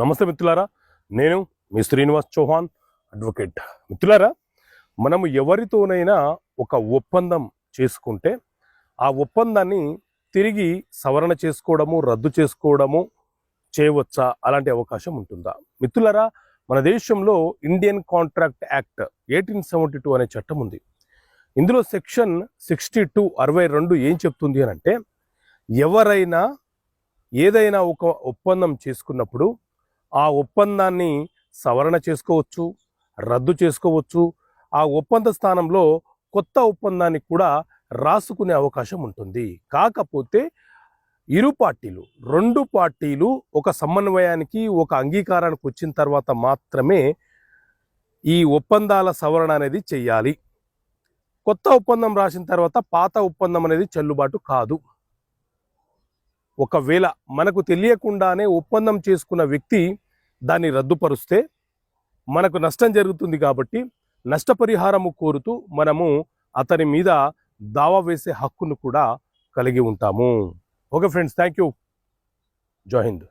నమస్తే మిత్రులారా, నేను మీ శ్రీనివాస్ చౌహాన్ అడ్వకేట్. మిత్రులారా, మనము ఎవరితోనైనా ఒక ఒప్పందం చేసుకుంటే ఆ ఒప్పందాన్ని తిరిగి సవరణ చేసుకోవడము, రద్దు చేసుకోవడము చేయవచ్చా? అలాంటి అవకాశం ఉంటుందా? మిత్రులారా, మన దేశంలో ఇండియన్ కాంట్రాక్ట్ యాక్ట్ 1872 అనే చట్టం ఉంది. ఇందులో సెక్షన్ 62 ఏం చెప్తుంది అని అంటే, ఎవరైనా ఏదైనా ఒక ఒప్పందం చేసుకున్నప్పుడు ఆ ఒప్పందాన్ని సవరణ చేసుకోవచ్చు, రద్దు చేసుకోవచ్చు. ఆ ఒప్పంద స్థానంలో కొత్త ఒప్పందాన్ని కూడా రాసుకునే అవకాశం ఉంటుంది. కాకపోతే రెండు పార్టీలు ఒక సమన్వయానికి, ఒక అంగీకారానికి వచ్చిన తర్వాత మాత్రమే ఈ ఒప్పందాల సవరణ అనేది చెయ్యాలి. కొత్త ఒప్పందం రాసిన తర్వాత పాత ఒప్పందం అనేది చెల్లుబాటు కాదు. ఒకవేళ మనకు తెలియకుండానే ఒప్పందం చేసుకున్న వ్యక్తి దాన్ని రద్దుపరుస్తే మనకు నష్టం జరుగుతుంది. కాబట్టి నష్టపరిహారము కోరుతూ మనము అతని మీద దావా వేసే హక్కును కూడా కలిగి ఉంటాము. Okay friends, thank you. జై హింద్.